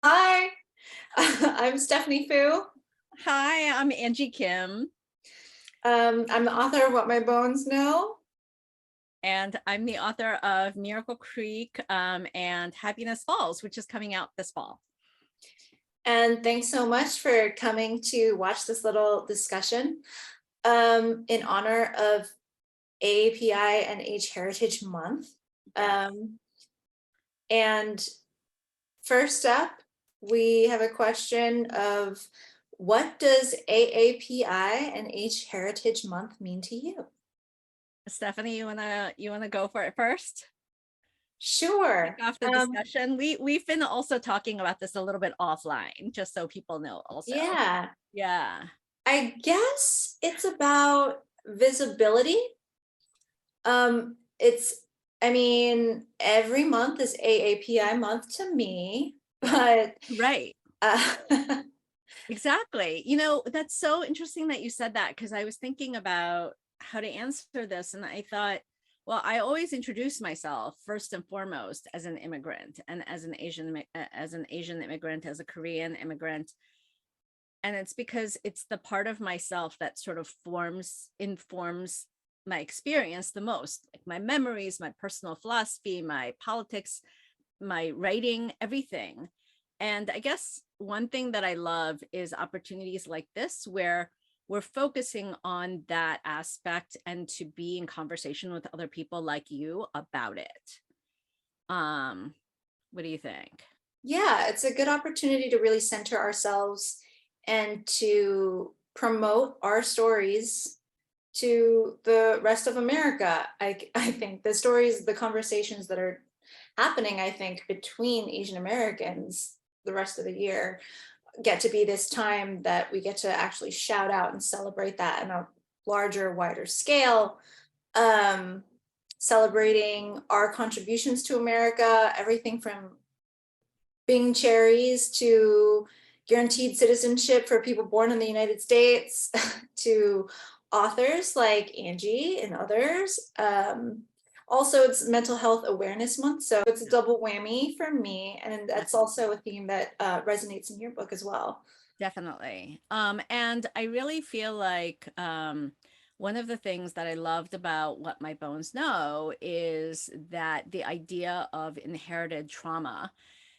Hi, I'm Stephanie Foo. Hi, I'm Angie Kim, I'm the author of What My Bones Know. and I'm the author of Miracle Creek and Happiness Falls, which is coming out this fall. And thanks so much for coming to watch this little discussion in honor of AAPI and Age Heritage Month. Yes. Um, and first up, we have a question of what does AAPI and Age Heritage Month mean to you? Stephanie, you wanna go for it first? Kick Sure. off the discussion. We've been also talking about this a little bit offline, just so people know also. Yeah. Yeah. I guess it's about visibility. It's I mean, every month is AAPI month to me, Right. but Right. uh, Exactly. That's so interesting that you said that because I was thinking about how to answer this and I thought, well, I always introduce myself first and foremost as an immigrant and as an Asian immigrant, as a Korean immigrant. And it's because it's the part of myself that sort of informs my experience the most, like my memories, my personal philosophy, my politics, my writing, everything. And I guess one thing that I love is opportunities like this where we're focusing on that aspect and to be in conversation with other people like you about it. Um, what do you think? yeah, it's a good opportunity to really center ourselves and to promote our stories to the rest of America. I think the stories, the conversations that are happening, I think, between Asian Americans the rest of the year get to be this time that we get to actually shout out and celebrate that on a larger, wider scale. Um, Celebrating our contributions to America, everything from Bing cherries to guaranteed citizenship for people born in the United States to authors like Angie and others. Also, it's Mental Health Awareness Month, so it's a double whammy for me, and that's also a theme that resonates in your book as well. Definitely. And I really feel like one of the things that I loved about What My Bones Know is that the idea of inherited trauma,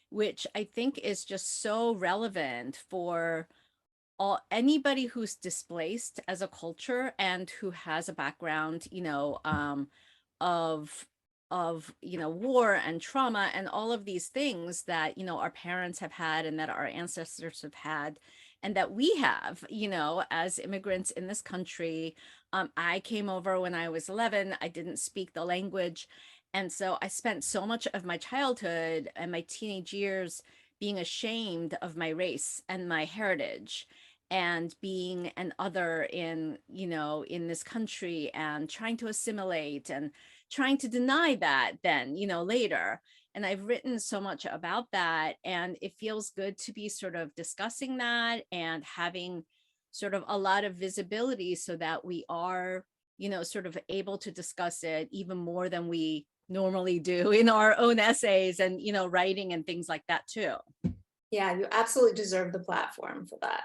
which I think is just so relevant for all anybody who's displaced as a culture and who has a background, of war and trauma and all of these things that our parents have had and that our ancestors have had and that we have as immigrants in this country. I came over when I was 11. I didn't speak the language, and so I spent so much of my childhood and my teenage years being ashamed of my race and my heritage and being an other in this country and trying to assimilate and trying to deny that then later. And I've written so much about that, and it feels good to be sort of discussing that and having sort of a lot of visibility so that we are sort of able to discuss it even more than we normally do in our own essays and writing and things like that too. Yeah, you absolutely deserve the platform for that.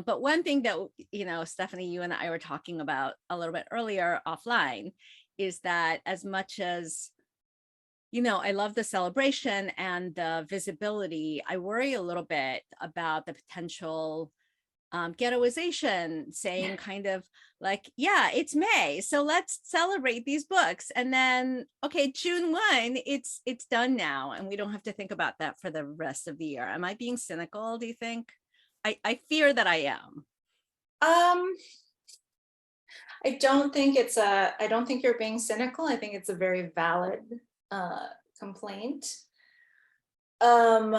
But one thing that, Stephanie, you and I were talking about a little bit earlier offline is that as much as, I love the celebration and the visibility, I worry a little bit about the potential ghettoization, saying kind of like, yeah, it's May, so let's celebrate these books. And then, okay, June 1, it's done now. And we don't have to think about that for the rest of the year. Am I being cynical, do you think? I fear that I am. Um, I don't think you're being cynical. I think it's a very valid complaint. Um,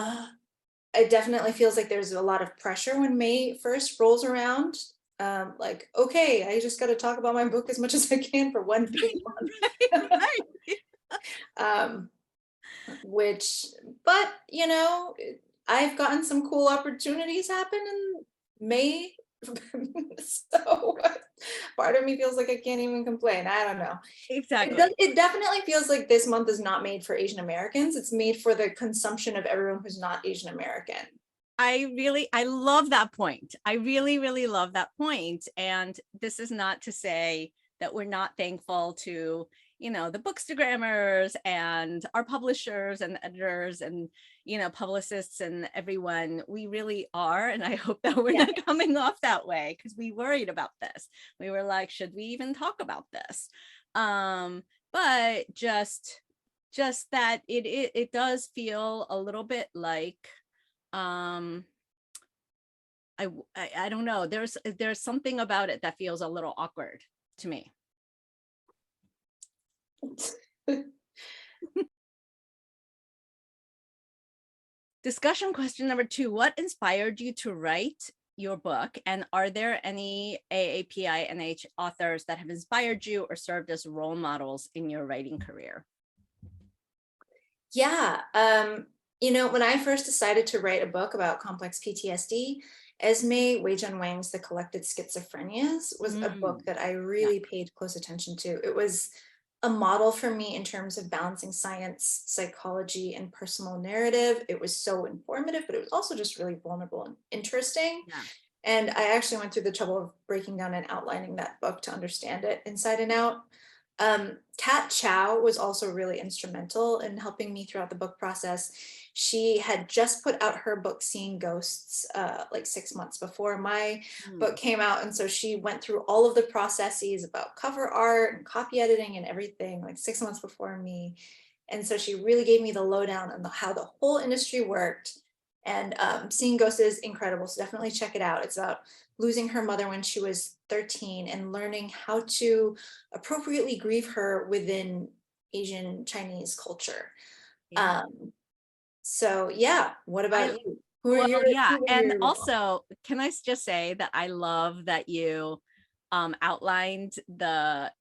it definitely feels like there's a lot of pressure when May 1st rolls around. Like, okay, I just got to talk about my book as much as I can for one big month. Right. um, which, but I've gotten some cool opportunities happen in May So part of me feels like I can't even complain. I don't know. Exactly. It definitely feels like this month is not made for Asian Americans. It's made for the consumption of everyone who's not Asian American. I love that point. I really, really love that point. And this is not to say that we're not thankful to, the bookstagrammers and our publishers and editors and, publicists and everyone. We really are. And I hope that we're Yeah. not coming off that way, because we worried about this. We were like, should we even talk about this? But just that it does feel a little bit like, um I don't know, there's something about it that feels a little awkward to me. Discussion question number 2: what inspired you to write your book, and are there any AAPI NH authors that have inspired you or served as role models in your writing career? Yeah. When I first decided to write a book about complex PTSD, Esme Wei-Jun Wang's The Collected Schizophrenias was a book that I Yeah. really paid close attention to. It was a model for me in terms of balancing science, psychology, and personal narrative. It was so informative, but it was also just really vulnerable and interesting. Yeah. And I actually went through the trouble of breaking down and outlining that book to understand it inside and out. Kat Chow was also really instrumental in helping me throughout the book process. She had just put out her book Seeing Ghosts like 6 months before my book came out, and so she went through all of the processes about cover art and copy editing and everything like 6 months before me. And so she really gave me the lowdown on how the whole industry worked. And Seeing Ghosts is incredible, so definitely check it out. It's about losing her mother when she was 13 and learning how to appropriately grieve her within Asian Chinese culture. Yeah. So yeah, what I about you? Well, yeah. Who were And your role? also, can I just say that I love that you outlined the,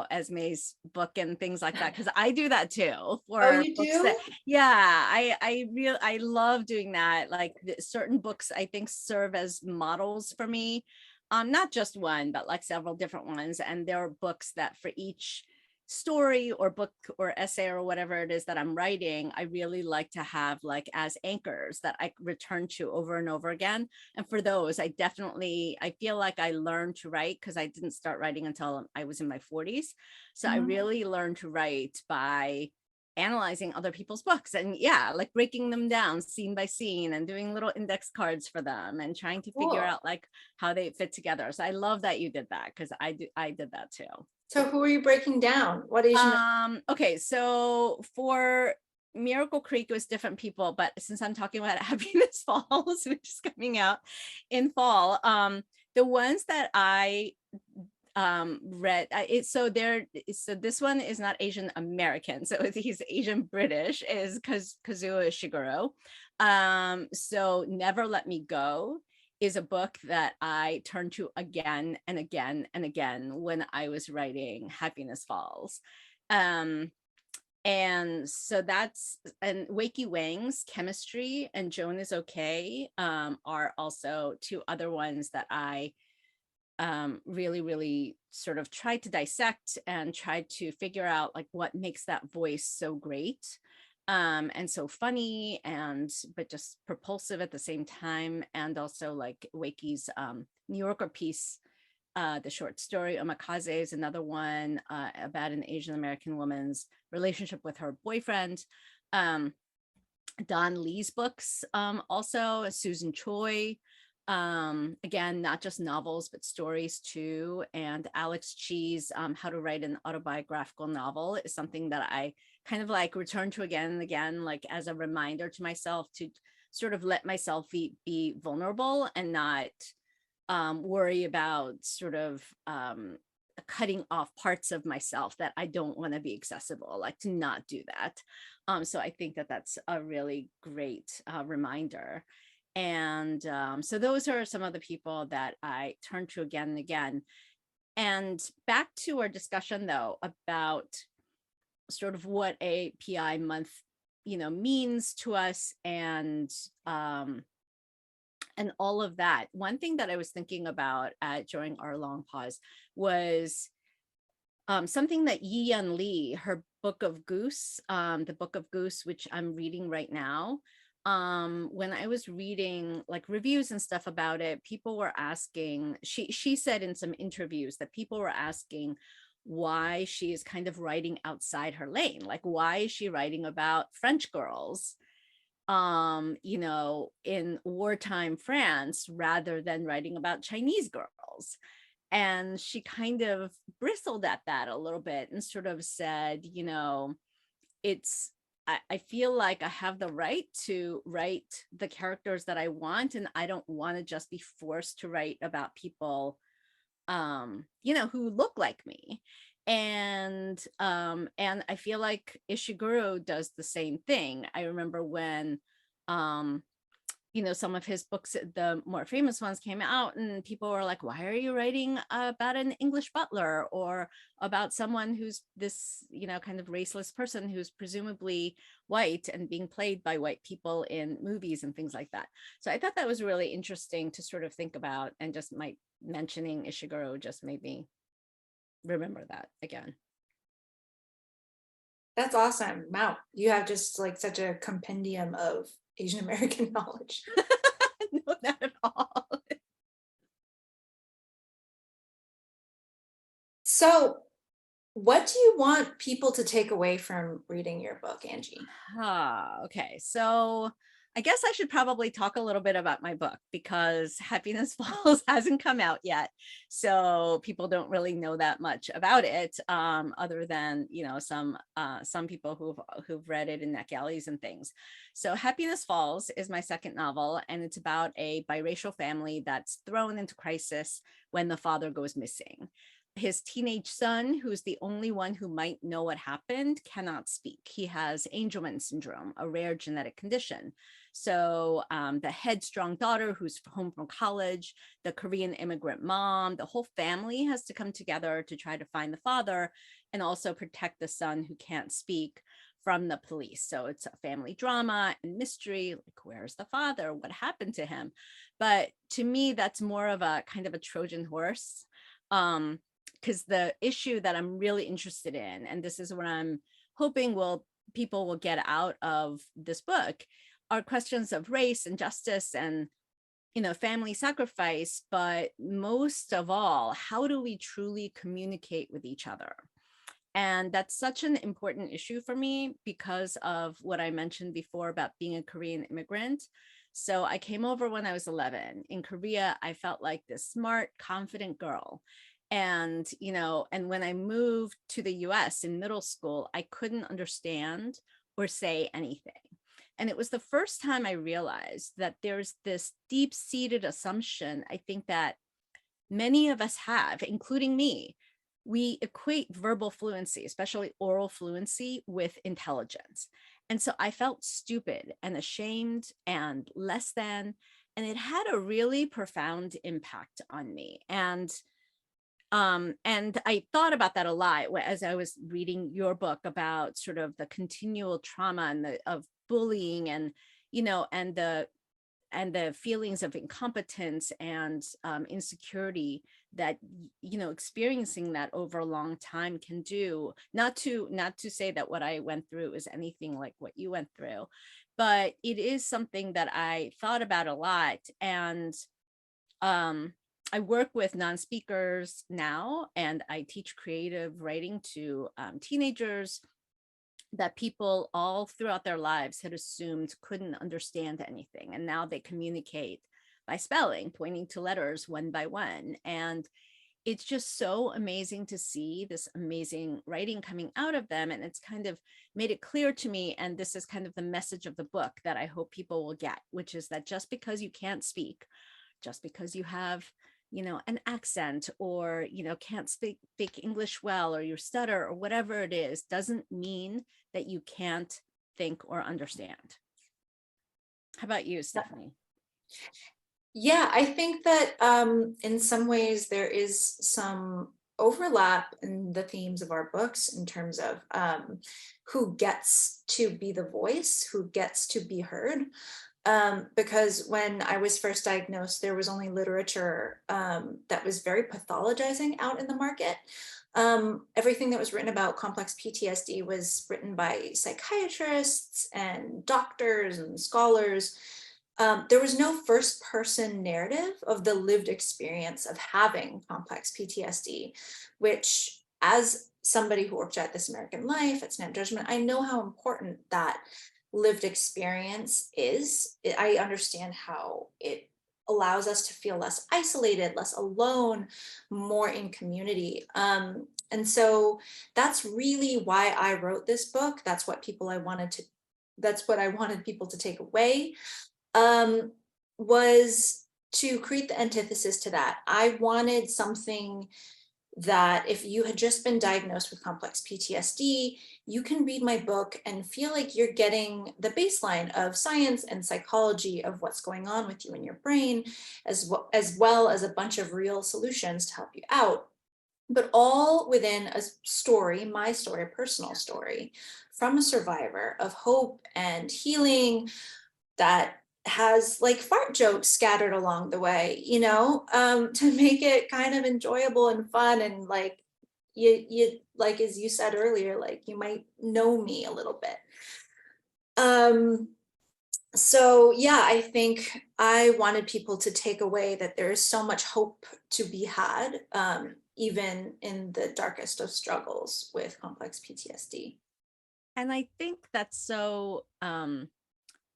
Esme's book and things like that, because I do that too Oh, for you books that, do? yeah, I love doing that. Like certain books I think serve as models for me. Not just one, but like several different ones. And there are books that for each story or book or essay or whatever it is that I'm writing, I really like to have like as anchors that I return to over and over again. And for those, I feel like I learned to write because I didn't start writing until I was in my 40s. So I Mhm. really learned to write by analyzing other people's books and yeah, like breaking them down scene by scene and doing little index cards for them and trying to figure Cool. out like how they fit together. So I love that you did that because I did that too. So who are you breaking down? What Asian? Okay, so for Miracle Creek, it was different people, but since I'm talking about Happiness Falls, which is coming out in fall, the ones that I read so this one is not Asian American, so he's Asian British, is Kazuo Ishiguro. So Never Let Me Go is a book that I turned to again and again and again when I was writing Happiness Falls. And so that's, and Wakey Wang's Chemistry and Joan is Okay are also two other ones that I really, really sort of tried to dissect and tried to figure out like what makes that voice so great and so funny and but just propulsive at the same time. And also like Wakey's New Yorker piece, the short story Omakaze is another one about an Asian American woman's relationship with her boyfriend. Don Lee's books, also Susan Choi, again, not just novels but stories too. And Alex Chee's How to Write an Autobiographical Novel is something that I kind of like return to again and again, like as a reminder to myself to sort of let myself be vulnerable and not worry about sort of cutting off parts of myself that I don't want to be accessible, like to not do that. So I think that that's a really great reminder. And so those are some of the people that I turn to again and again. And back to our discussion though about sort of what AAPI month, means to us, and and all of that. One thing that I was thinking about during our long pause was something that Yi Yun Lee, her book of Goose, the book of Goose, which I'm reading right now. When I was reading like reviews and stuff about it, people were asking, she said in some interviews that people were asking why she is kind of writing outside her lane. Like, why is she writing about French girls, in wartime France rather than writing about Chinese girls? And she kind of bristled at that a little bit and sort of said, it's, I feel like I have the right to write the characters that I want, and I don't want to just be forced to write about people, who look like me. And I feel like Ishiguro does the same thing. I remember when some of his books, the more famous ones, came out, and people were like, why are you writing about an English butler or about someone who's this, kind of raceless person who's presumably white and being played by white people in movies and things like that. So I thought that was really interesting to sort of think about, and just mentioning Ishiguro just made me remember that again. That's awesome. Wow. You have just like such a compendium of Asian American knowledge. No, not at all. So, what do you want people to take away from reading your book, Angie? Okay. So I guess I should probably talk a little bit about my book, because Happiness Falls hasn't come out yet. So people don't really know that much about it, other than, some people who've read it in NetGalleys and things. So Happiness Falls is my second novel, and it's about a biracial family that's thrown into crisis when the father goes missing. His teenage son, who's the only one who might know what happened, cannot speak. He has Angelman syndrome, a rare genetic condition. So the headstrong daughter who's home from college, the Korean immigrant mom, the whole family has to come together to try to find the father and also protect the son who can't speak from the police. So it's a family drama and mystery, like, where's the father? What happened to him? But to me, that's more of a kind of a Trojan horse. Because the issue that I'm really interested in, and this is what I'm hoping people will get out of this book, are questions of race and justice and, family sacrifice. But most of all, how do we truly communicate with each other? And that's such an important issue for me because of what I mentioned before about being a Korean immigrant. So I came over when I was 11. In Korea, I felt like this smart, confident girl. And when I moved to the US in middle school, I couldn't understand or say anything. And it was the first time I realized that there's this deep-seated assumption, I think, that many of us have, including me. We equate verbal fluency, especially oral fluency, with intelligence. And so I felt stupid and ashamed and less than, and it had a really profound impact on me. And I thought about that a lot as I was reading your book about sort of the continual trauma and of bullying, and the feelings of incompetence and insecurity that experiencing that over a long time can do. Not to say that what I went through is anything like what you went through, but it is something that I thought about a lot. And I work with non-speakers now, and I teach creative writing to teenagers that people all throughout their lives had assumed couldn't understand anything. And now they communicate by spelling, pointing to letters one by one. And it's just so amazing to see this amazing writing coming out of them. And it's kind of made it clear to me, and this is kind of the message of the book that I hope people will get, which is that just because you can't speak, just because you have an accent, or can't speak English well, or you stutter, or whatever it is, doesn't mean that you can't think or understand. How about you, Stephanie? Yeah, I think that in some ways there is some overlap in the themes of our books in terms of who gets to be the voice, who gets to be heard. because when I was first diagnosed, there was only literature that was very pathologizing out in the market. Everything that was written about complex PTSD was written by psychiatrists and doctors and scholars. There was no first person narrative of the lived experience of having complex PTSD, which, as somebody who worked at This American Life, at Snap Judgment, I know how important that lived experience is. I understand how it allows us to feel less isolated, less alone, more in community. And so that's really why I wrote this book. That's what I wanted people to take away, um, was to create the antithesis to that. I wanted something that if you had just been diagnosed with complex PTSD, you can read my book and feel like you're getting the baseline of science and psychology of what's going on with you in your brain, as well as a bunch of real solutions to help you out, but all within a story, my story, a personal story from a survivor of hope and healing that has like fart jokes scattered along the way, to make it kind of enjoyable and fun, and like you like, as you said earlier, like you might know me a little bit. Um so yeah, I think I wanted people to take away that there is so much hope to be had, even in the darkest of struggles with complex PTSD. And I think that's so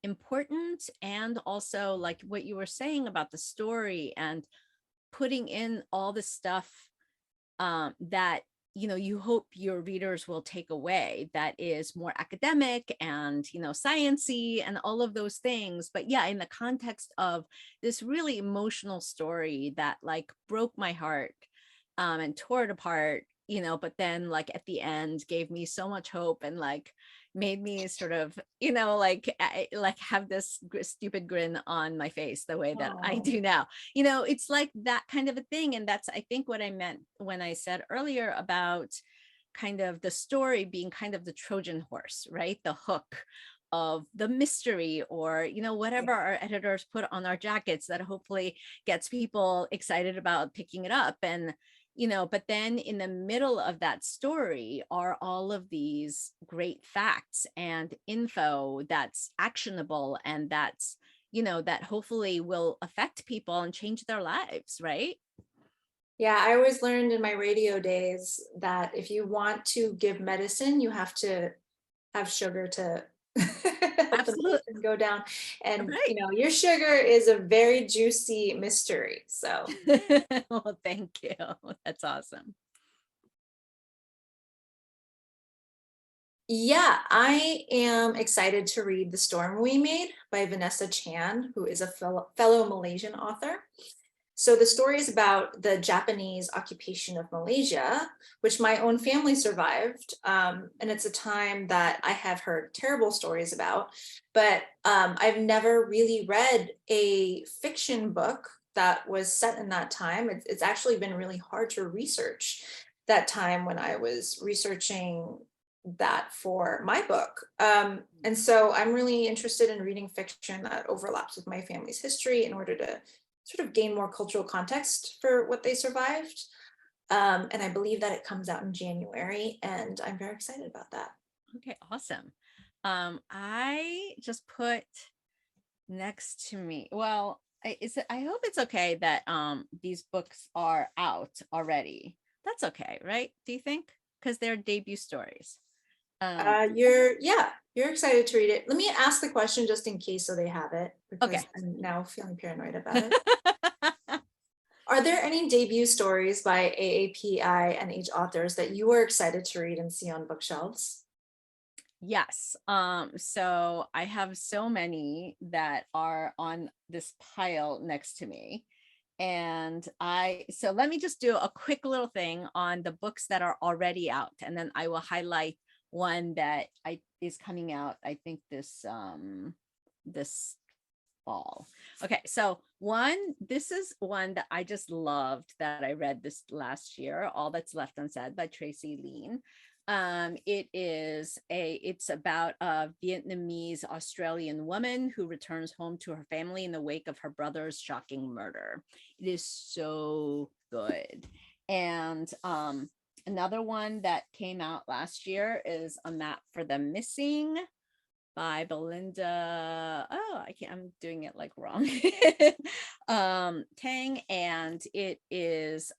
important. And also, like what you were saying about the story and putting in all the stuff that you hope your readers will take away, that is more academic and sciency and all of those things, but yeah, in the context of this really emotional story that like broke my heart, and tore it apart, but then like at the end gave me so much hope and like made me sort of like like have this stupid grin on my face the way that I Oh, do now. It's like that kind of a thing. And that's, I think, what I meant when I said earlier about kind of the story being kind of the Trojan horse, right? The hook of the mystery, or whatever yeah. our editors put on our jackets that hopefully gets people excited about picking it up. And but then in the middle of that story are all of these great facts and info that's actionable, and that's that hopefully will affect people and change their lives, right? Yeah, I always learned in my radio days that if you want to give medicine, you have to have sugar to help the Absolutely. medicine go down. And, Right. your sugar is a very juicy mystery. So, Well, thank you. That's awesome. yeah, I am excited to read The Storm We Made by Vanessa Chan, who is a fellow Malaysian author. So the story is about the Japanese occupation of Malaysia, which my own family survived. And it's a time that I have heard terrible stories about, but I've never really read a fiction book that was set in that time. It's actually been really hard to research that time when I was researching that for my book. And so I'm really interested in reading fiction that overlaps with my family's history in order to sort of gain more cultural context for what they survived. And I believe that it comes out in January, and I'm very excited about that. Okay, awesome. I just put next to me. Well, I hope it's okay that these books are out already. That's okay, right? Do you think? Because they're debut stories. Um, You're excited to read it. Let me ask the question just in case so they have it, okay. because I'm now feeling paranoid about it. Are there any debut stories by AAPI and H authors that you were excited to read and see on bookshelves? Yes. So I have so many that are on this pile next to me. And so let me just do a quick little thing on the books that are already out, and then I will highlight one that is coming out, I think this fall. Okay, so this is one that I just loved that I read this last year, All That's Left Unsaid by Tracy Lean. It's about a Vietnamese Australian woman who returns home to her family in the wake of her brother's shocking murder. It is so good. And another one that came out last year is A Map for the Missing by Belinda. Oh, I'm doing it like wrong. Tang, and it is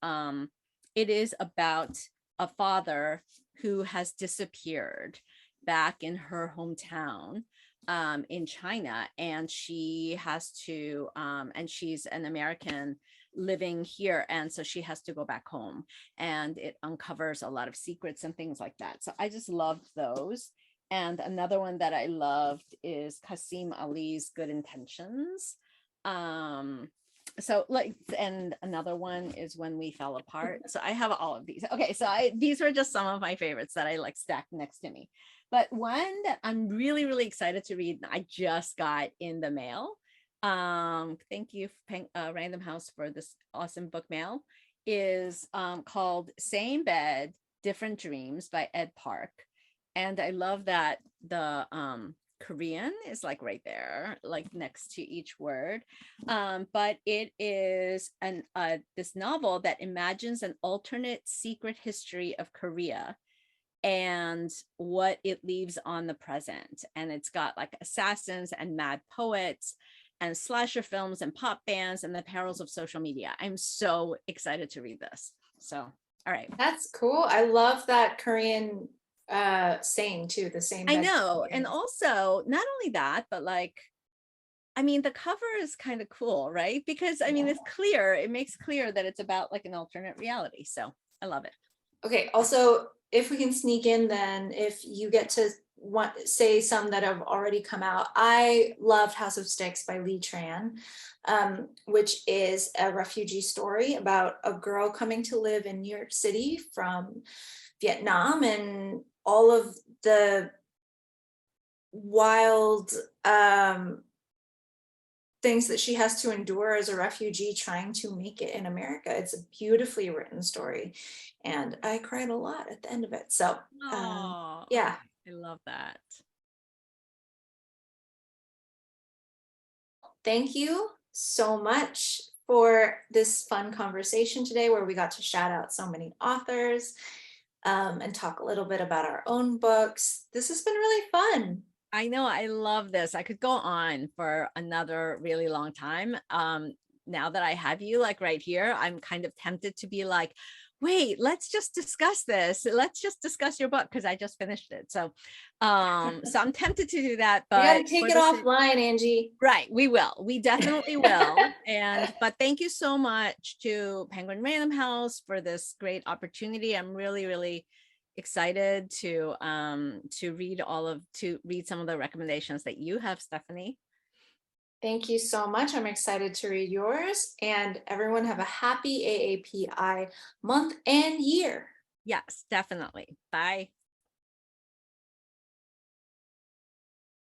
about a father who has disappeared back in her hometown in China, and she has to and she's an American living here, and so she has to go back home, and it uncovers a lot of secrets and things like that. So I just loved those. And another one that I loved is Kasim Ali's Good Intentions. So like, and another one is When We Fell Apart. So I have all of these. Okay, so these were just some of my favorites that I like stacked next to me. But one that I'm really, really excited to read, I just got in the mail. Thank you, Random House, for this awesome book mail. Is called Same Bed, Different Dreams by Ed Park. And I love that the Korean is like right there, like next to each word. But it is this novel that imagines an alternate secret history of Korea and what it leaves on the present. And it's got like assassins and mad poets and slasher films and pop bands and the perils of social media. I'm so excited to read this. So, all right. That's cool. I love that Korean saying too, the same I bed. know. And also, not only that, but like, I mean, the cover is kind of cool, right? Because I mean, it's clear, it makes clear that it's about like an alternate reality. So I love it. Okay, also, if we can sneak in, then if you get to say some that have already come out, I loved House of Sticks by Lee Tran, which is a refugee story about a girl coming to live in New York City from Vietnam, and all of the wild things that she has to endure as a refugee trying to make it in America. It's a beautifully written story, and I cried a lot at the end of it. So Oh, yeah, I love that. thank you so much for this fun conversation today, where we got to shout out so many authors and talk a little bit about our own books. This has been really fun. I know, I love this. I could go on for another really long time. Now that I have you like right here, I'm kind of tempted to be like, wait, let's just discuss this. Let's just discuss your book, because I just finished it. So I'm tempted to do that, We got to but take it offline, Angie. right, we will. We definitely will. But thank you so much to Penguin Random House for this great opportunity. I'm really, really excited to read some of the recommendations that you have, Stephanie. Thank you so much. I'm excited to read yours, and everyone have a happy AAPI month and year. Yes, definitely. Bye.